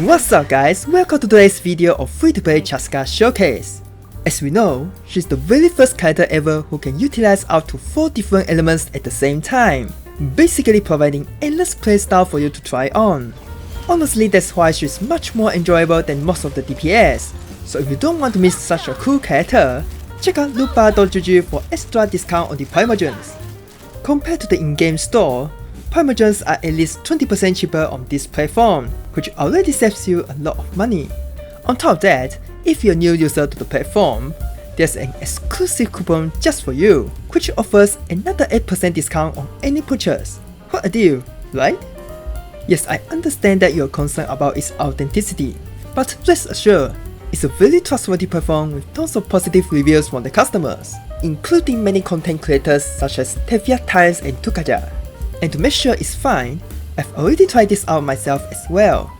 What's up guys, welcome to today's video of Free-to-Play Chasca Showcase. As we know, she's the very first character ever who can utilize up to 4 different elements at the same time, basically providing endless playstyle for you to try on. Honestly, that's why she's much more enjoyable than most of the DPS, so if you don't want to miss such a cool character, check out lootbar.gg for extra discount on the Primogens. Compared to the in-game store, Primogens are at least 20% cheaper on this platform, which already saves you a lot of money. On top of that, if you're a new user to the platform, there's an exclusive coupon just for you, which offers another 8% discount on any purchase. What a deal, right? Yes, I understand that you're concerned about its authenticity, but rest assured, it's a very trustworthy platform with tons of positive reviews from the customers, including many content creators such as Tevia Tiles and Tukaja. And to make sure it's fine, I've already tried this out myself as well.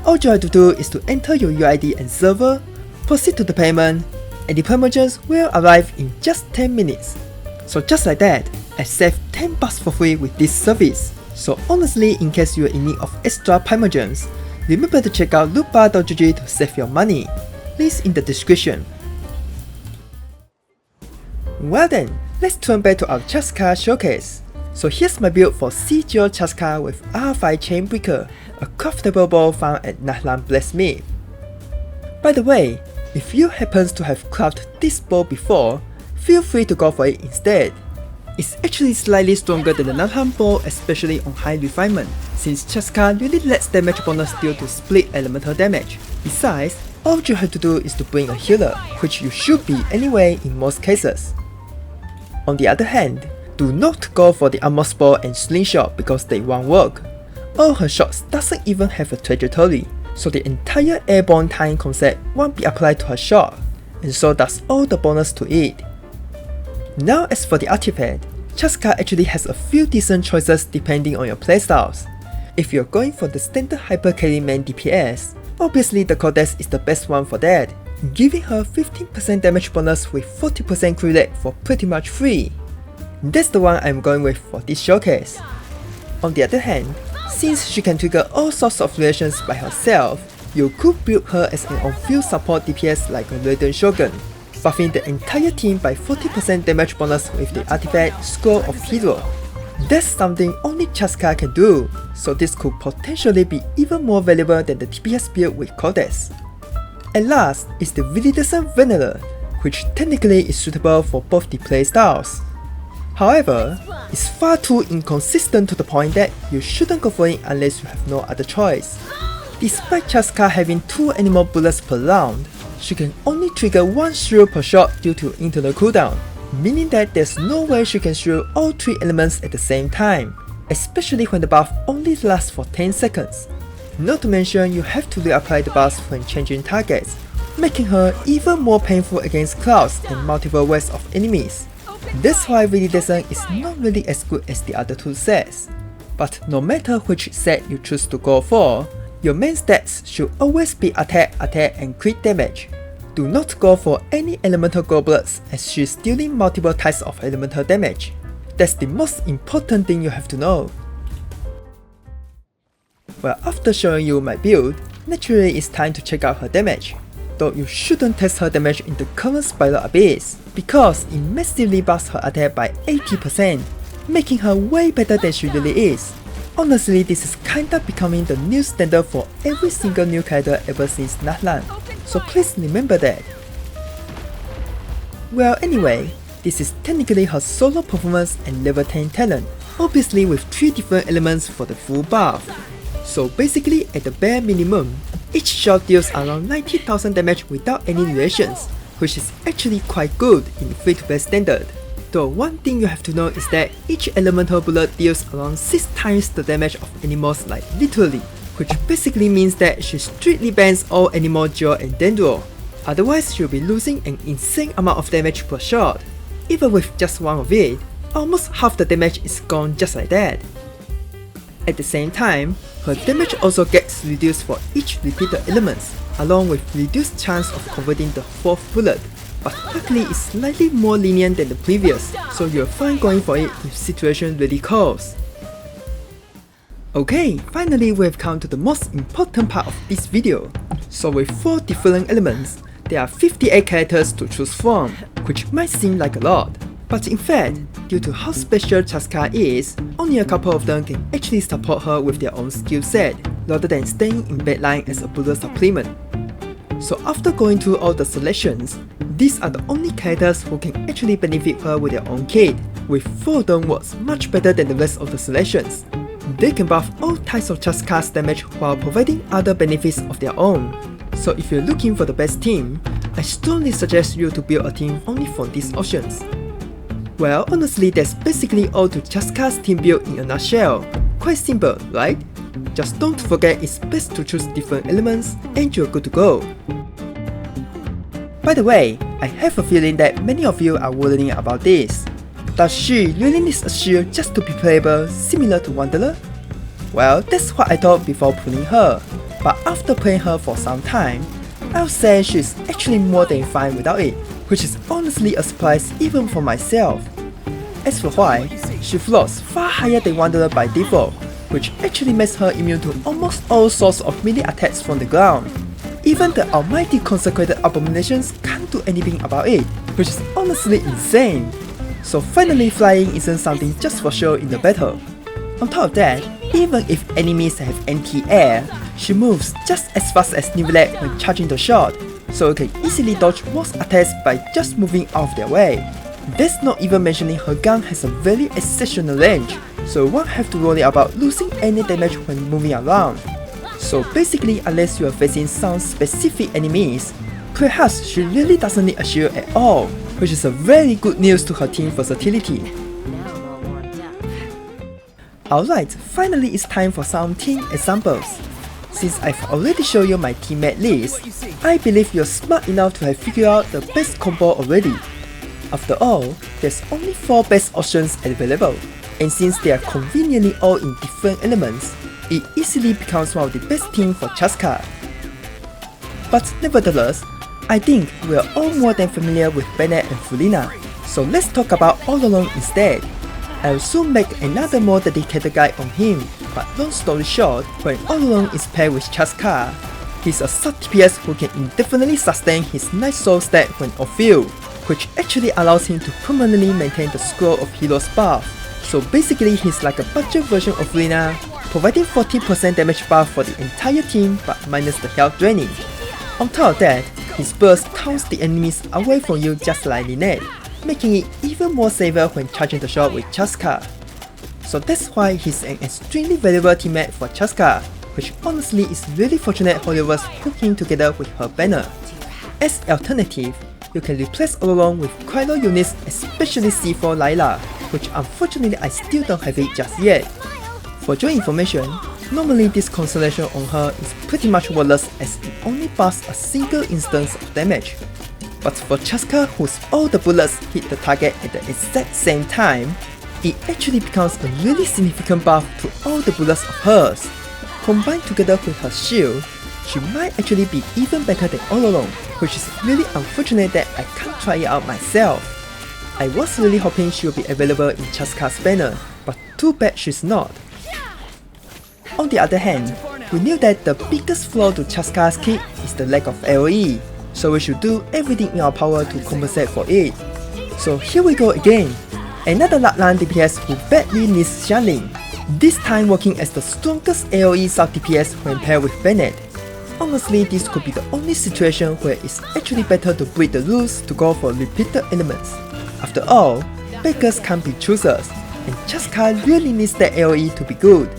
All you have to do is to enter your UID and server, proceed to the payment, and the Primogens will arrive in just 10 minutes. So just like that, I saved 10 bucks for free with this service. So honestly, in case you are in need of extra Primogens, remember to check out lootbar.gg to save your money. Links in the description. Well then, let's turn back to our Chasca showcase. So here's my build for C0 Chasca with R5 Chainbreaker, a craftable bow found at Nahlan Blacksmith. By the way, if you happen to have crafted this bow before, feel free to go for it instead. It's actually slightly stronger than the Nahlan bow, especially on high refinement, since Chasca really lets damage bonus due to split elemental damage. Besides, all you have to do is to bring a healer, which you should be anyway in most cases. On the other hand, do not go for the armor spore and slingshot because they won't work. All her shots doesn't even have a trajectory, so the entire airborne time concept won't be applied to her shot, and so does all the bonus to it. Now as for the artifact, Chasca actually has a few decent choices depending on your playstyles. If you're going for the standard hyper carry main DPS, obviously the Codex is the best one for that, giving her 15% damage bonus with 40% crit rate for pretty much free. That's the one I'm going with for this showcase. On the other hand, since she can trigger all sorts of reactions by herself, you could build her as an on-field support DPS like a Radiant Shogun, buffing the entire team by 40% damage bonus with the artifact Scroll of Hero. That's something only Chasca can do, so this could potentially be even more valuable than the DPS build with Codex. And last is the Viridescent Venerer, which technically is suitable for both the playstyles. However, it's far too inconsistent to the point that you shouldn't go for it unless you have no other choice. Despite Chasca having 2 animal bullets per round, she can only trigger 1 shield per shot due to internal cooldown, meaning that there's no way she can shield all 3 elements at the same time, especially when the buff only lasts for 10 seconds. Not to mention you have to reapply the buffs when changing targets, making her even more painful against clouds and multiple waves of enemies. That's why Viridescent is not really as good as the other 2 sets. But no matter which set you choose to go for, your main stats should always be attack, and crit damage. Do not go for any elemental goblets as she's dealing multiple types of elemental damage. That's the most important thing you have to know. Well, after showing you my build, naturally it's time to check out her damage. Though you shouldn't test her damage in the current Spiral Abyss, because it massively buffs her attack by 80%, making her way better than she really is. Honestly, this is kinda becoming the new standard for every single new character ever since Nahlan, so please remember that. Well anyway, this is technically her solo performance and level 10 talent, obviously with 3 different elements for the full buff. So basically at the bare minimum, each shot deals around 90,000 damage without any reactions, which is actually quite good in free-to-play standard. Though one thing you have to know is that each elemental bullet deals around 6 times the damage of animals, like literally, which basically means that she strictly bans all animal Geo and Dendro. Otherwise she'll be losing an insane amount of damage per shot. Even with just one of it, almost half the damage is gone just like that. At the same time, her damage also gets reduced for each repeated elements, along with reduced chance of converting the 4th bullet, but luckily it's slightly more lenient than the previous, so you're fine going for it if situation really calls. Okay, finally we've come to the most important part of this video. So with 4 different elements, there are 58 characters to choose from, which might seem like a lot. But in fact, due to how special Chasca is, only a couple of them can actually support her with their own skill set, rather than staying in backline as a bullet supplement. So after going through all the selections, these are the only characters who can actually benefit her with their own kit, with 4 of them works much better than the rest of the selections. They can buff all types of Chasca's damage while providing other benefits of their own. So if you're looking for the best team, I strongly suggest you to build a team only from these options. Well, honestly, that's basically all to Chasca's team build in a nutshell. Quite simple, right? Just don't forget it's best to choose different elements and you're good to go. By the way, I have a feeling that many of you are wondering about this. Does she really need a shield just to be playable, similar to Wanderer? Well, that's what I thought before pulling her, but after playing her for some time, I'll say she's actually more than fine without it, which is honestly a surprise even for myself. As for why, she floats far higher than Wanderer by default, which actually makes her immune to almost all sorts of melee attacks from the ground. Even the almighty consecrated abominations can't do anything about it, which is honestly insane. So finally flying isn't something just for show in the battle. On top of that, even if enemies have anti-air, she moves just as fast as Nivelette when charging the shot, so you can easily dodge most attacks by just moving out of their way. That's not even mentioning her gun has a very exceptional range, so you won't have to worry about losing any damage when moving around. So basically, unless you are facing some specific enemies, perhaps she really doesn't need a shield at all, which is a very good news to her team versatility. Alright, finally it's time for some team examples. Since I've already shown you my teammate list, I believe you're smart enough to have figured out the best combo already. After all, there's only 4 best options available, and since they are conveniently all in different elements, it easily becomes one of the best teams for Chasca. But nevertheless, I think we're all more than familiar with Bennett and Fulina, so let's talk about All Alone instead. I'll soon make another more dedicated guide on him, but long story short, when All Alone is paired with Chasca, he's a sub DPS who can indefinitely sustain his nice soul stat when off-field, which actually allows him to permanently maintain the Scroll of Heroes buff. So basically he's like a budget version of Fulina, providing 40% damage buff for the entire team but minus the health draining. On top of that, his burst counts the enemies away from you just like Lynette, making it even more safer when charging the shot with Chasca. So that's why he's an extremely valuable teammate for Chasca, which honestly is really fortunate Hollyoverse put him together with her banner. As alternative, you can replace All Alone with Cryo units, especially C4 Layla, which unfortunately I still don't have it just yet. For your information, normally this constellation on her is pretty much worthless as it only buffs a single instance of damage. But for Chasca, whose all the bullets hit the target at the exact same time, it actually becomes a really significant buff to all the bullets of hers. Combined together with her shield, she might actually be even better than All Alone, which is really unfortunate that I can't try it out myself. I was really hoping she would be available in Chasca's banner, but too bad she's not. On the other hand, we knew that the biggest flaw to Chasca's kit is the lack of AoE, so we should do everything in our power to compensate for it. So here we go again, another Latlan DPS who badly needs shunning, this time working as the strongest AoE sub DPS when paired with Bennett. Honestly, this could be the only situation where it's actually better to break the rules to go for repeated elements. After all, beggars can't be choosers, and Chasca really needs that AoE to be good.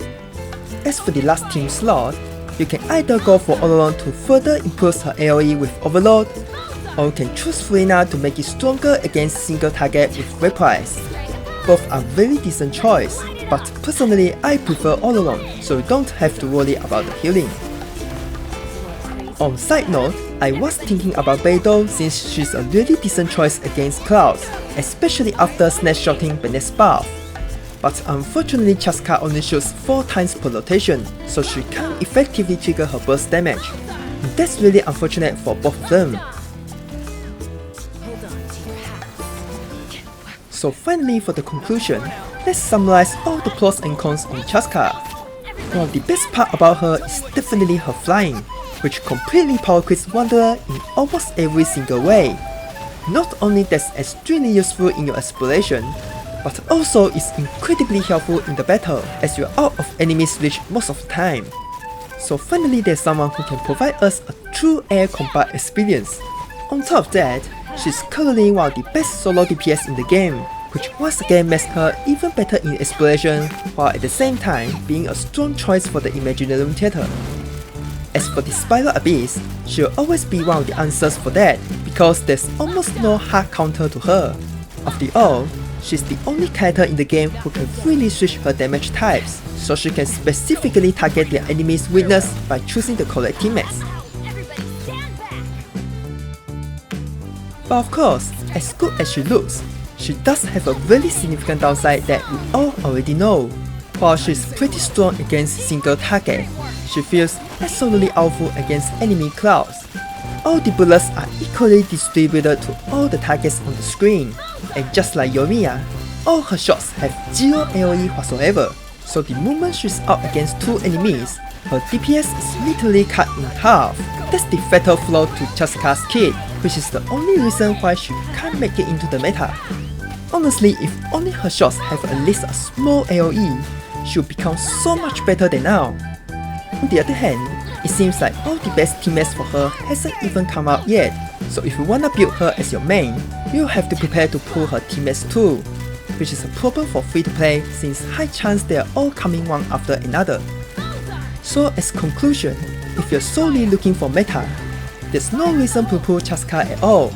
As for the last team slot, you can either go for All Alone to further improve her AoE with Overload, or you can choose Fulina to make it stronger against single target with Reprise. Both are very decent choice, but personally I prefer All Alone, so you don't have to worry about the healing. On side note, I was thinking about Beidou since she's a really decent choice against Clouds, especially after snapshotting Bennett's buff. But unfortunately Chasca only shoots 4 times per rotation, so she can't effectively trigger her burst damage. That's really unfortunate for both of them. So finally for the conclusion, let's summarize all the pros and cons on Chasca. One of the best part about her is definitely her flying, which completely power creates Wanderer in almost every single way. Not only that's extremely useful in your exploration, but also is incredibly helpful in the battle as you are out of enemies' reach most of the time. So finally there's someone who can provide us a true air combat experience. On top of that, she's currently one of the best solo DPS in the game, which once again makes her even better in exploration, while at the same time being a strong choice for the Imaginarium Theater. As for the Spiral Abyss, she'll always be one of the answers for that, because there's almost no hard counter to her. After all, she's the only character in the game who can freely switch her damage types, so she can specifically target their enemy's weakness by choosing the correct teammates. But of course, as good as she looks, she does have a very significant downside that we all already know. While she's pretty strong against single target, she feels absolutely awful against enemy clouds. All the bullets are equally distributed to all the targets on the screen, and just like Yoimiya, all her shots have zero AoE whatsoever, so the moment she's out against two enemies, her DPS is literally cut in half. That's the fatal flaw to Chasca's kit, which is the only reason why she can't make it into the meta. Honestly, if only her shots have at least a small AoE, she'll become so much better than now. On the other hand, it seems like all the best teammates for her hasn't even come out yet, so if you wanna build her as your main, you'll have to prepare to pull her teammates too, which is a problem for free to play since high chance they are all coming one after another. So as conclusion, if you're solely looking for meta, there's no reason to pull Chasca at all.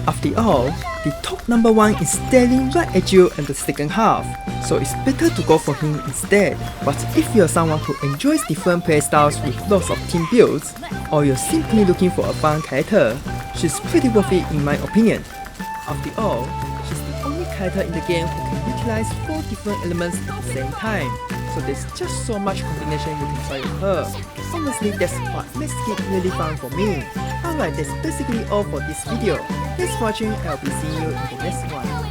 After all, the top number 1 is staring right at you in the second half, so it's better to go for him instead. But if you're someone who enjoys different playstyles with lots of team builds, or you're simply looking for a fun character, she's pretty worth it in my opinion. After all, she's the only character in the game who can utilize 4 different elements at the same time, so there's just so much combination you can try with her. Honestly, that's what makes it really fun for me. Alright, that's basically all for this video. Thanks for watching, and I'll be seeing you in the next one.